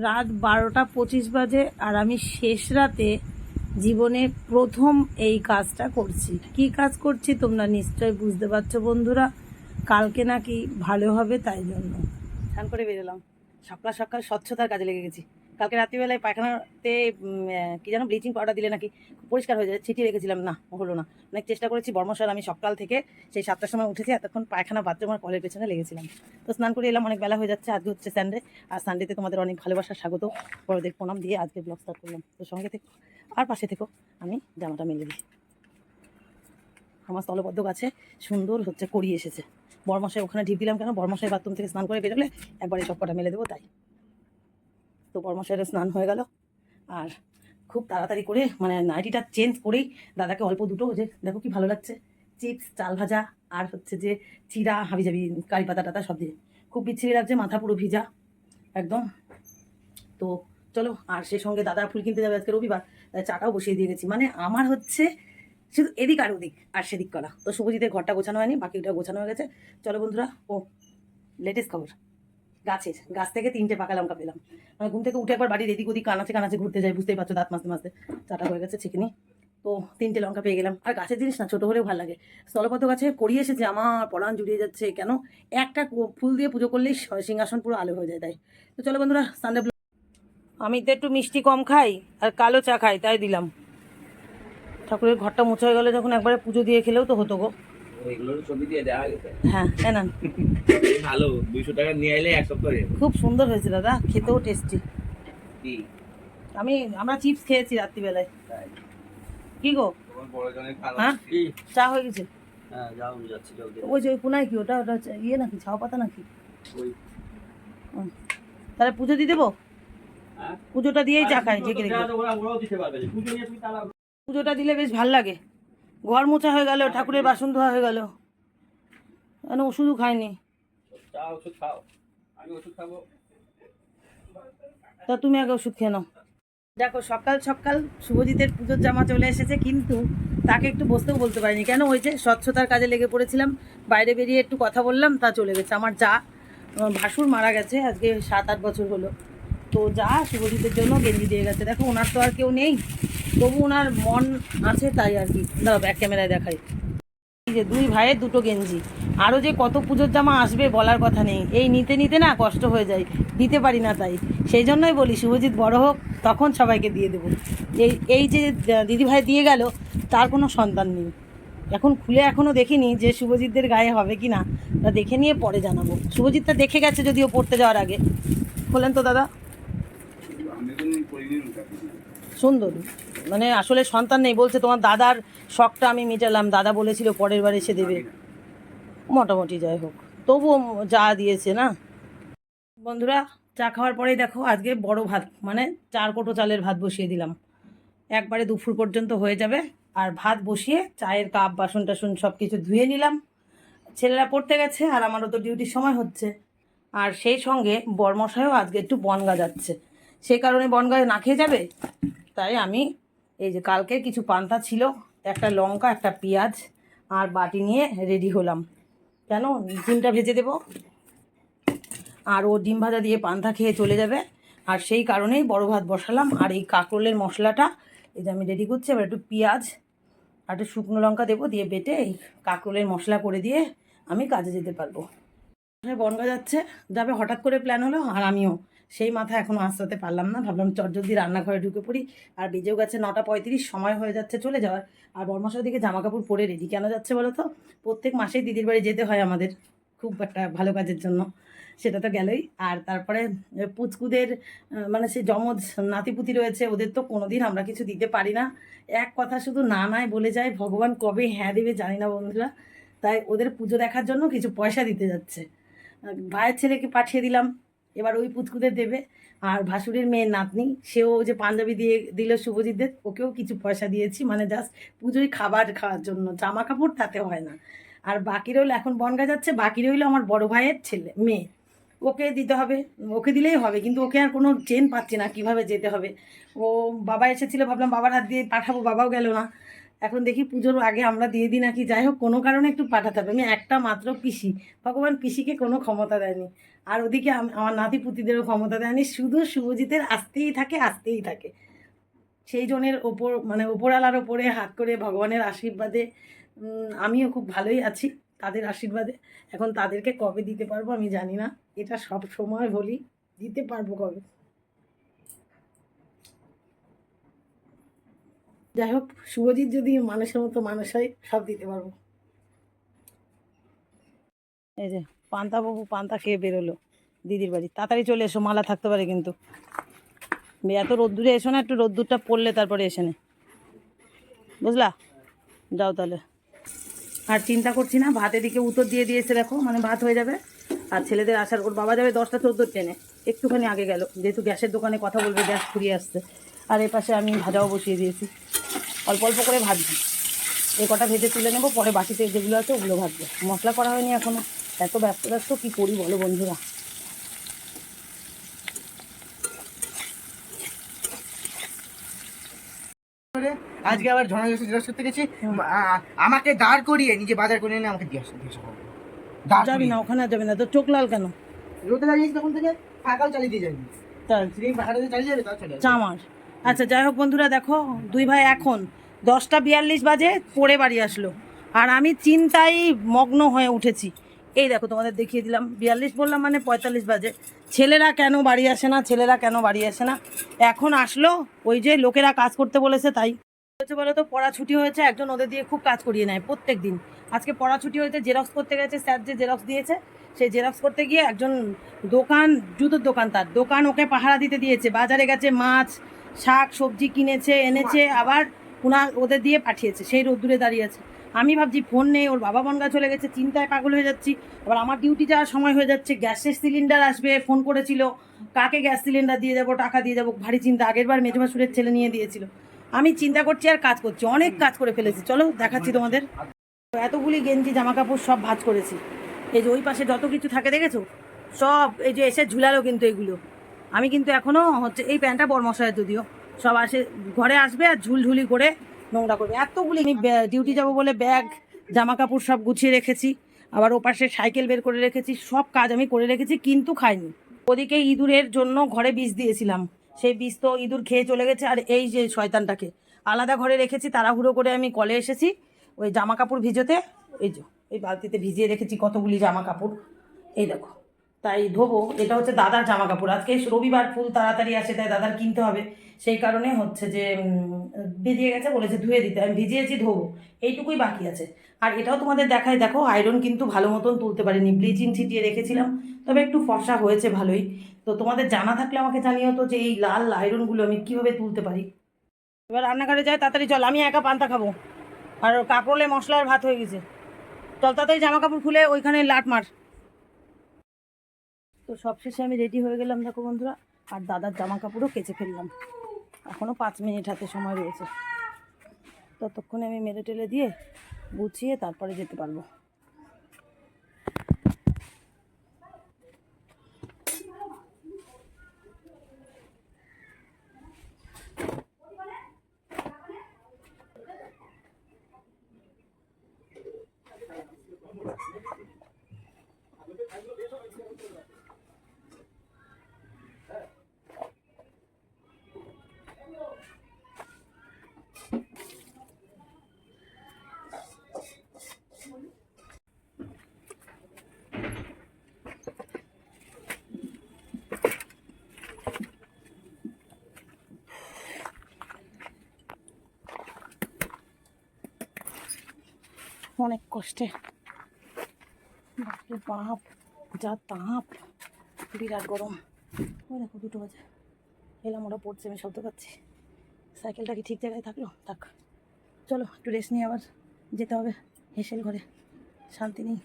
রাত 12টা 25 বাজে আর আমি শেষ রাতে জীবনে প্রথম এই কাজটা করছি। কি কাজ করছি তোমরা নিশ্চয়ই বুঝতে পারছো বন্ধুরা। কালকে নাকি ভালো হবে তাই জন্য স্নান করে বেরোলাম। সকাল সকাল স্বচ্ছতার কাজে লেগে গেছি। কালকে রাত্রিবেলায় পায়খানাতে কি যেন ব্লিচিং পাউডার দিলে নাকি পরিষ্কার হয়ে যায়, ছিটিয়ে রেখেছিলাম, না হলো না। অনেক চেষ্টা করেছি, বর্মশাল আমি সকাল থেকে সেই 7টার সময় উঠেছি, এতক্ষণ পায়খানা বাথরুম আর কলের পেছনে লেগেছিলাম। তো স্নান করে এলাম, অনেক বেলা হয়ে যাচ্ছে। আজকে হচ্ছে সানডে, আর সানডেতে তোমাদের অনেক ভালোবাসার স্বাগত, বড়দের প্রণাম দিয়ে আজকে ব্লগ স্টার্ট করলাম। তো সঙ্গে থেকো আর পাশে থেকো, আমি জামাটা মেলে দিই। আমার স্থলবদ্ধ গাছে সুন্দর হচ্ছে কড়ি এসেছে। বর্মশাই ওখানে ঢিপ দিলাম কেন, বর্মশাই বাথরুম থেকে স্নান করে বেরোলে একবারে সব কটা মেলে দেবো তাই। তো বর্মশাইয়ের স্নান হয়ে গেল, আর খুব তাড়াতাড়ি করে মানে নাইটিটা চেঞ্জ করেই দাদাকে অল্প দুটো, যে দেখো কি ভালো লাগছে, চিপস, চাল ভাজা আর হচ্ছে যে চিরা হাবিজাবি কারি পাতা টাতা সব দিয়ে খুব বিচ্ছিরি লাগছে, মাথা পুরো ভিজা একদম। তো চলো, আর সেই সঙ্গে দাদা ফুল কিনতে যাবে আজকে রবিবার, তাই চাটাও বসিয়ে দিয়ে গেছি। মানে আমার হচ্ছে শুধু এদিক আর ওদিক আর সেদিক করা। তো শুভজিতের ঘরটা গোছানো হয়নি, বাকিটা গোছানো হয়ে গেছে। চলো বন্ধুরা, ও লেটেস্ট খবর, গাছ থেকে 3টে পাকা লঙ্কা পেলাম। মানে ঘুম থেকে উঠে একবার বাড়ির এদিক ওদিক কানাচে কানাচে ঘুরতে যাই, বুঝতেই পারছো, দাঁত মাজতে মাজতে চাটা হয়ে গেছে ছিকিনি। তো 3টে লঙ্কা পেয়ে গেলাম। আর গাছের জিনিস না ছোটো হলেও ভালো লাগে। স্থলপদ্ম গাছে করিয়ে এসেছে, আমার পরাণ জুড়িয়ে যাচ্ছে। কেন, একটা ফুল দিয়ে পুজো করলেই সিংহাসন পুরো আলো হয়ে যায় তাই। তো চলো বন্ধুরা, সানডে আমি তো একটু মিষ্টি কম খাই আর কালো চা খাই, তাই দিলাম। ঠাকুরের ঘরটা মোছা হয়ে গেলে যখন একবারে পুজো দিয়ে খেলেও তো হতো গো। হ্যাঁ, নেন। ভালো, 200 টাকা নিয়ে এলে এক সপ্তাহ খুব সুন্দর হয়েছে দাদা, খেতেও টেস্টি। আমরা চিপস খেয়েছি রাত্রিবেলায়। কি গো, হ্যাঁ চা হয়ে গেছে? ওই যে ওই কোনায় কি ওটা, ওটা ইয়ে নাকি, ছাও পাতা নাকি? তাহলে পুজো দিয়ে দেবো, পুজোটা দিয়েই চা খাই ঢেকে রেখে। পুজোটা দিলে বেশ ভাল লাগে। ঘর মোছা হয়ে গেল, ঠাকুরের বাসন ধোয়া হয়ে গেল, কেন ওষুধও খাইনি। তা তুমি আগে ওষুধ খেয়ে নাও। দেখো সকাল সকাল শুভজিতের পুজোর জামা চলে এসেছে, কিন্তু তাকে একটু বসতেও বলতে পারিনি। কেন, ওই যে স্বচ্ছতার কাজে লেগে পড়েছিলাম, বাইরে বেরিয়ে একটু কথা বললাম, তা চলে গেছে। আমার যা ভাসুর মারা গেছে আজকে 7-8 বছর হলো। তো যা শুভজিতের জন্য গেঞ্জি দিয়ে গেছে। দেখো ওনার তো আর কেউ নেই, তবু ওনার মন আছে তাই আর কি। দাঁড়াও ব্যাক ক্যামেরায় দেখাই, যে 2 ভাইয়ের 2টো গেঞ্জি। আরও যে কত পুজোর জামা আসবে বলার কথা নেই। এই নিতে নিতে না কষ্ট হয়ে যায়, দিতে পারি না তাই। সেই জন্যই বলি শুভজিৎ বড় হোক তখন সবাইকে দিয়ে দেবো। এই যে দিদিভাই দিয়ে গেল, তার কোনো সন্তান নেই। এখন খুলে এখনও দেখিনি যে শুভজিৎদের গায়ে হবে কি না, তা দেখে নিয়ে পরে জানাবো। শুভজিৎটা দেখে গেছে যদিও পড়তে যাওয়ার আগে। বলেন তো দাদা, সুন্দর। মানে আসলে সন্তান নেই বলছে, তোমার দাদার শখটা আমি মেটালাম, দাদা বলেছিল পরের বার এসে দেবে। মোটামুটি যাই হোক, তবুও যা দিয়েছে না। বন্ধুরা, চা খাওয়ার পরেই দেখো আজকে বড় ভাত, মানে 4 কোটো চালের ভাত বসিয়ে দিলাম। একবারে দুপুর পর্যন্ত হয়ে যাবে। আর ভাত বসিয়ে চায়ের কাপ বাসন টাসন সব কিছু ধুয়ে নিলাম। ছেলেরা পড়তে গেছে আর আমারও তো ডিউটির সময় হচ্ছে। আর সেই সঙ্গে বরমশাইও আজকে একটু বনগা যাচ্ছে, সেই কারণে বনগায় না খেয়ে যাবে। তাই আমি এই যে কালকে কিছু পান্তা ছিল, একটা লঙ্কা, একটা পেঁয়াজ আর বাটি নিয়ে রেডি হলাম। কেন, ডিমটা ভেজে দেবো, আর ও ডিম ভাজা দিয়ে পান্তা খেয়ে চলে যাবে। আর সেই কারণেই বড় ভাত বসালাম। আর এই কাঁকরোলের মশলাটা এই যে আমি রেডি করছি। এবার একটু পেঁয়াজ আর একটু শুকনো লঙ্কা দেবো, দিয়ে বেটে এই কাঁকরোলের মশলা করে দিয়ে আমি কাজে যেতে পারবো। বনগা যাবে হঠাৎ করে প্ল্যান হলো, আর আমিও সেই মাথা এখনও আসতে পারলাম না। ভাবলাম চটজলদি রান্নাঘরে ঢুকে পড়ি। আর বেজেও গেছে 9টা 35, সময় হয়ে যাচ্ছে চলে যাওয়ার। আর বর্মশার দিকে জামা কাপড় পরে রেডি কেন যাচ্ছে বলো তো? প্রত্যেক মাসেই দিদির বাড়ি যেতে হয় আমাদের, খুব একটা ভালো কাজের জন্য, সেটা তো গেলই। আর তারপরে পুচকুদের মানে সে যমজ নাতিপুতি রয়েছে, ওদের তো কোনোদিন আমরা কিছু দিতে পারি না। এক কথা শুধু না নাই বলে যায়, ভগবান কবে হ্যাঁ দেবে জানি না বন্ধুরা। তাই ওদের পুজো দেখার জন্য কিছু পয়সা দিতে যাচ্ছে। ভাইয়ের ছেলেকে পাঠিয়ে দিলাম, এবার ওই পুচকুদের দেবে। আর ভাসুরের মেয়ের নাতনি, সেও যে পাঞ্জাবি দিয়ে দিল শুভজিৎদের, ওকেও কিছু পয়সা দিয়েছি, মানে জাস্ট পুজোয় খাবার খাওয়ার জন্য, জামা কাপড় তাতে হয় না। আর বাকি রইল, এখন বনগা যাচ্ছে, বাকি রইল আমার বড় ভাইয়ের মেয়ে, ওকে দিতে হবে। ওকে দিলেই হবে, কিন্তু ওকে আর কোনো চেন পাচ্ছি না কিভাবে যেতে হবে। ও বাবা এসেছিলো, ভাবলাম বাবার হাত দিয়ে পাঠাবো, বাবাও গেল না। এখন দেখি পুজোর আগে আমরা দিয়ে দিই নাকি, যাই হোক কোনো কারণে একটু পাঠাতে হবে। আমি একটা মাত্র পিসি, ভগবান পিসিকে কোনো ক্ষমতা দেয়নি, আর ওদিকে আমার নাতি পুতিদেরও ক্ষমতা দেয়নি, শুধু শুভজিতের আসতেই থাকে আসতেই থাকে। সেই জনের ওপর মানে ওপরওয়ালার ওপরে হাত করে ভগবানের আশীর্বাদে আমিও খুব ভালোই আছি তাদের আশীর্বাদে। এখন তাদেরকে কবে দিতে পারবো আমি জানি না, এটা সব সময় বলি, দিতে পারবো কবে। যাই হোক, শুভজিৎ যদি মানুষের মতো মানুষ হয় সব দিতে পারবো। এই যে পান্তা বাবু পান্তা খেয়ে বেরোলো দিদির বাড়ি, তাড়াতাড়ি চলে এসো, মালা থাকতে পারে কিন্তু। এত রোদ্দুরে এসো না, একটু রোদ্দুরটা পড়লে তারপরে এসে নে, বুঝলা? যাও তাহলে। আর চিন্তা করছি না, ভাতের দিকে উত্তর দিয়ে দিয়েছে দেখো, মানে ভাত হয়ে যাবে। আর ছেলেদের আসার, ওর বাবা যাবে 10টা 14 ট্রেনে, একটুখানি আগে গেল, যেহেতু গ্যাসের দোকানে কথা বলবে, গ্যাস ফুরিয়ে আসছে। আর এ পাশে আমি ভাজাও বসিয়ে দিয়েছি, অল্প অল্প করে ভাজছি। এ কটা ভেজে তুলে নেবো, পরে বাকিতে যেগুলো আছে ওগুলো ভাজবো। মশলা করা হয়নি এখনও, এত ব্যস্ত কী করি বলো বন্ধুরা। আজকে আবার ঝর্ণা জেরক্স করতে গেছি, আমাকে দাঁড় করিয়ে নিজে বাজার করে এনে আমাকে জিজ্ঞাসা করবে। যাবি না ওখানে, আর যাবি না তো, চোখ লাল কেন? রোদে দাঁড়িয়েছি তখন থেকে, সাইকেল চালিয়ে দিয়ে যাবি, তার সেই বাহারে চালিয়ে যাবে, তার চলে যাবে। চামার। আচ্ছা যাই হোক বন্ধুরা, দেখো দুই ভাই এখন 10টা 42 বাজে পড়ে বাড়ি আসলো, আর আমি চিন্তায় মগ্ন হয়ে উঠেছি। এই দেখো তোমাদের দেখিয়ে দিলাম, 42 বললাম মানে 45 বাজে। ছেলেরা কেন বাড়ি আসে না, ছেলেরা কেন বাড়ি আসে না? এখন আসলো, ওই যে লোকেরা কাজ করতে বলেছে তাই হয়েছে বলো তো। পড়া ছুটি হয়েছে, একজন ওদের দিয়ে খুব কাজ করিয়ে নেয় প্রত্যেক দিন। আজকে পড়া ছুটি হয়েছে, জেরক্স করতে গেছে, স্যার যে জেরক্স দিয়েছে সেই জেরক্স করতে গিয়ে একজন দোকান, জুতোর দোকান, তার দোকান ওকে পাহারা দিতে দিয়েছে। বাজারে গেছে, মাছ শাক সবজি কিনেছে, এনেছে, আবার ওদের দিয়ে পাঠিয়েছে, সেই রোদ্দুরে দাঁড়িয়ে আছে। আমি ভাবছি ফোন নেই, ওর বাবা বনগা চলে গেছে, চিন্তায় পাগল হয়ে যাচ্ছি। আবার আমার ডিউটি যাওয়ার সময় হয়ে যাচ্ছে, গ্যাসের সিলিন্ডার আসবে, ফোন করেছিল, কাকে গ্যাস সিলিন্ডার দিয়ে যাবো, টাকা দিয়ে যাবো, ভারী চিন্তা। আগেরবার মেজো ভাসুরের ছেলে নিয়ে দিয়েছিল। আমি চিন্তা করছি আর কাজ করছি, অনেক কাজ করে ফেলেছি। চলো দেখাচ্ছি তোমাদের। এতগুলি গেঞ্জি জামা কাপড় সব ভাঁজ করেছি। এই যে ওই পাশে যত কিছু থাকে দেখেছো, সব এই যে এসে ঝুলালো কিন্তু এগুলো। আমি কিন্তু এখনও হচ্ছে, এই প্যান্টটা বড়মশায় যদিও, সব আসে ঘরে আসবে আর ঝুলঝুলি করে নোংরা করবে এতগুলি। আমি ডিউটি যাব বলে ব্যাগ জামা কাপড় সব গুছিয়ে রেখেছি, আবার ওপাশে সাইকেল বের করে রেখেছি, সব কাজ আমি করে রেখেছি, কিন্তু খাইনি। ওদিকে ইঁদুরের জন্য ঘরে বিষ দিয়েছিলাম, সেই বিষ তো ইঁদুর খেয়ে চলে গেছে। আর এই যে শয়তানটাকে আলাদা ঘরে রেখেছি, তাড়াহুড়ো করে আমি কলে এসেছি ওই জামা কাপড় ভিজোতে। এই যে এই বালতিতে ভিজিয়ে রেখেছি কতগুলি জামা কাপড়, এই দেখো, তাই ধোবো। এটা হচ্ছে দাদার জামা কাপড়, আজকে রবিবার, ফুল তাড়াতাড়ি আসে, তাই দাদার কিনতে হবে, সেই কারণে হচ্ছে যে ভিজিয়ে গেছে, বলেছে ধুয়ে দিতে, আমি ভিজিয়েছি, ধোবো, এইটুকুই বাকি আছে। আর এটাও তোমাদের দেখায়, দেখো আয়রন কিন্তু ভালো মতন তুলতে পারিনি, ব্লিচিং ছিটিয়ে রেখেছিলাম, তবে একটু ফর্সা হয়েছে ভালোই। তো তোমাদের জানা থাকলে আমাকে জানিও তো, যে এই লাল আয়রনগুলো আমি কীভাবে তুলতে পারি। এবার রান্নাঘরে যাই, তাড়াতাড়ি চল, আমি একা পান্তা খাবো, আর কাঁকরোলে মশলার ভাত হয়ে গেছে। চল তাড়াতাড়ি জামা কাপড় খুলে ওইখানে লাট মার। তো সবশেষে আমি রেডি হয়ে গেলাম দেখো বন্ধুরা, আর দাদার জামা কাপড়ও কেচে ফেললাম। এখনও 5 মিনিট হাতে সময় রয়েছে, ততক্ষণে আমি মেরে টেলে দিয়ে গুছিয়ে তারপরে যেতে পারবো। অনেক কষ্টে, বাপরে বাপ, যা তাপ, বিরাট গরম। ওই দেখো 2টো বাজে, এলাম, ওরা পড়ছে, আমি শব্দ পাচ্ছি। সাইকেলটা কি ঠিক জায়গায় থাকলো? থাক, চলো একটু রেস্ট নিয়ে আবার যেতে হবে হেসেল ঘরে, শান্তি নেই।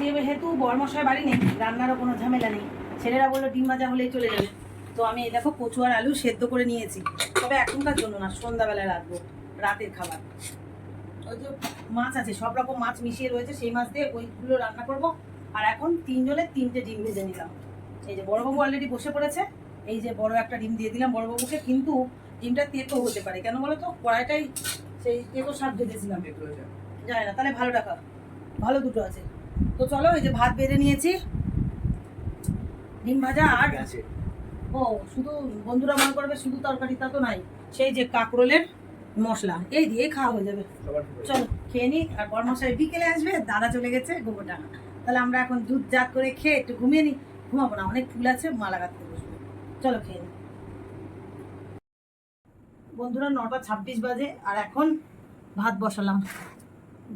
যেহেতু বরমশাই বাড়ি নেই, রান্নারও কোনো ঝামেলা নেই, ছেলেরা বললো ডিম ভাজা হলেই চলে যাবে। তো আমি এই দেখো কচু আর আলু সেদ্ধ করে নিয়েছি, তবে এখনকার জন্য না, সন্ধ্যাবেলায় রাখবো, রাতের খাবার। ওই যে মাছ আছে, সব রকম মাছ মিশিয়ে রয়েছে, সেই মাছ দিয়ে ওইগুলো রান্না করব। আর এখন 3 জনের 3টে ডিম ভেজে নিলাম। এই যে বড়বাবু অলরেডি বসে পড়েছে, এই যে বড় একটা ডিম দিয়ে দিলাম বড়বাবুকে, কিন্তু ডিমটা তেতো হতে পারে, কেন বলো তো, কড়াইটাই সেই তেতো শাক ভেজেছিলাম, যায় না তাহলে ভালো টাকা, ভালো দুটো আছে। তো চলো এই যে ভাত বেড়ে নিয়েছি, ডিম ভাজা আর আছে ও শুধু বন্ধুরা মনে করবে শুধু তরকারি, তা তো নাই, সেই যে কাঁকরোলের মশলা এই দিয়ে খাওয়া হয়ে যাবে। সবার চলো খেয়ে নিই, আর বরমশাই বিকেলে আসবে, দাদা চলে গেছে গোবরটা, তাহলে আমরা এখন দুধ জাত করে খেয়ে একটু ঘুমিয়ে নিই। ঘুমাবো না, অনেক ফুল আছে, মালা গাঁথতে বসবো। চলো খেয়ে নিই। বন্ধুরা 9:26 বাজে, আর এখন ভাত বসালাম।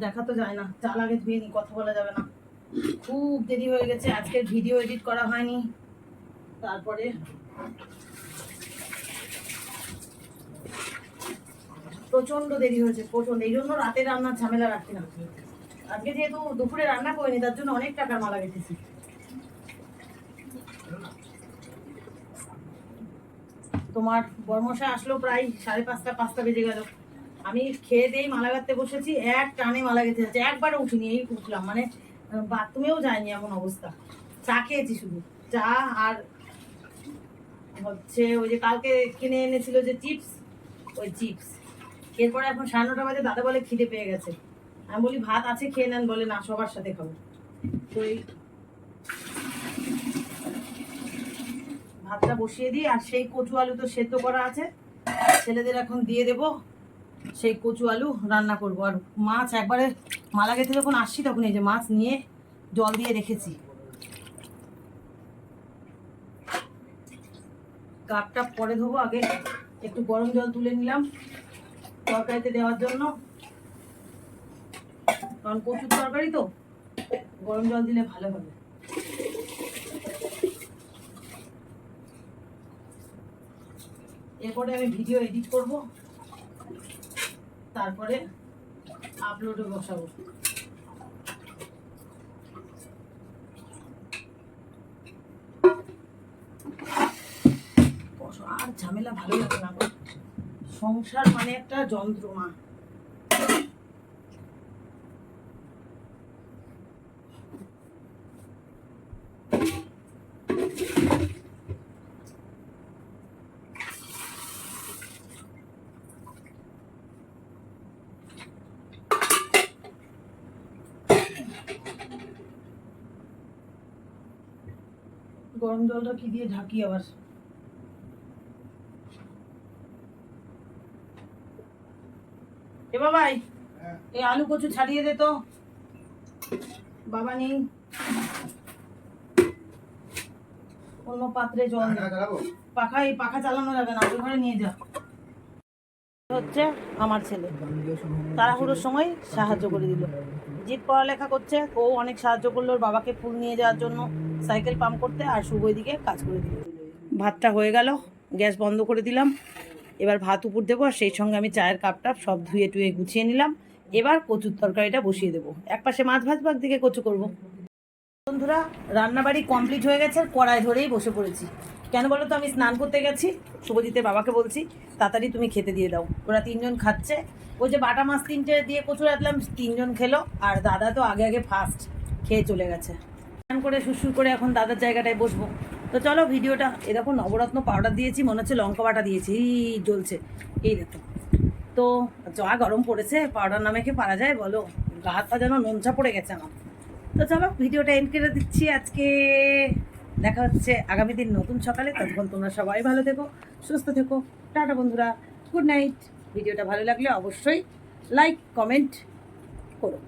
দেখা তো যায় না, চাল আগে ধুয়ে নিই, কথা বলা যাবে না। খুব দেরি হয়ে গেছে, আজকের ভিডিও এডিট করা হয়নি। তারপরে প্রচন্ড দেরি হয়েছে, প্রচন্ড, এই জন্য রাতে রান্নার ঝামেলা রাখি না। আজকে যেহেতু দুপুরে রান্না করিনি, তার জন্য অনেক টাকার মালা গেঁথেছি। তোমার বর্মশা আসলো প্রায় 5:30 বেজে গেল। আমি খেয়ে দিয়েই মালা গাঁথতে বসেছি, এক টানে মালা গেঁথে যাচ্ছে, একবারে উঠিনি, এই উঠলাম, মানে বাথরুমেও যায়নি এমন অবস্থা। চা খেয়েছি শুধু, চা আর হচ্ছে ওই যে কালকে কিনে এনেছিল যে চিপস, ওই চিপস। এরপরে এখন 9:30 বাজে, দাদা বলে খিদে পেয়ে গেছে। আমি বলি ভাত আছে খেয়ে নেন, বলে না সবার সাথে খাবো। তো এই ভাতটা বসিয়ে দিই, আর সেই কচু আলু তো সেদ্ধ করা আছে, ছেলেদের এখন দিয়ে দেব। সেই কচু আলু রান্না করব। আর মাছ একবারে মালা গেঁথে যখন আসছি তখন এই যে মাছ নিয়ে জল দিয়ে রেখেছি। কাপটা পরে ধোবো, আগে একটু গরম জল তুলে নিলাম তরকারিতে দেওয়ার জন্য, কারণ কচুর তরকারি তো গরম জল দিলে ভালো হবে। এরপরে আমি ভিডিও এডিট করব, তারপরে আপলোডে বসাবো। আর ঝামেলা ভালো লাগে না, সংসার মানে একটা যন্ত্রণা। গরম জলটা কি দিয়ে ঢাকি আবার? এ বাবাই, এই আলু কচু ছাড়িয়ে দে তো, বাবা নেই, অন্য পাত্রে জল দে। পাখা চালানো যাবে না, ওই ঘরে নিয়ে যা। হচ্ছে আমার ছেলে তাড়াহুড়োর সময় সাহায্য করে দিল, জিৎ পড়ালেখা করছে, ও অনেক সাহায্য করলো ওর বাবাকে ফুল নিয়ে যাওয়ার জন্য, সাইকেল পাম্প করতে, আর শুভ দিকে কাজ করে দিল। ভাতটা হয়ে গেল, গ্যাস বন্ধ করে দিলাম। এবার ভাত উপর দেবো, আর সেই সঙ্গে আমি চায়ের কাপটা সব ধুয়ে টুয়ে গুছিয়ে নিলাম। এবার কচুর তরকারিটা বসিয়ে দেবো, একপাশে মাছ ভাজবো, একদিকে কচু করবো। বন্ধুরা রান্নাবাড়ি কমপ্লিট হয়ে গেছে, কড়াই ধরেই বসে পড়েছি। কেন বলো তো, আমি স্নান করতে গেছি, শুভজিতের বাবাকে বলছি তাড়াতাড়ি তুমি খেতে দিয়ে দাও, ওরা 3জন খাচ্ছে। ওই যে বাটা মাছ 3টে দিয়ে কচু রাখলাম, 3জন খেলো, আর দাদা তো আগে আগে ফার্স্ট খেয়ে চলে গেছে। স্নান করে সুসুর করে এখন দাদার জায়গাটায় বসবো। তো চলো ভিডিওটা, এ দেখো নবরত্ন পাউডার দিয়েছি, মনে হচ্ছে লঙ্কা বাটা দিয়েছি, এই জ্বলছে, এই দেখো। তো যা গরম পড়েছে, পাউডার নামে কি পারা যায় বলো, গা হাত পা যেন নোনচা পড়ে গেছে আমার। তো চলো ভিডিওটা এন্ড করে দিচ্ছি আজকে, দেখা হচ্ছে আগামী দিন নতুন সকালে। ততক্ষণ তোমরা সবাই ভালো থেকো, সুস্থ থেকো, টাটা বন্ধুরা, গুড নাইট। ভিডিওটা ভালো লাগলে অবশ্যই লাইক কমেন্ট করো।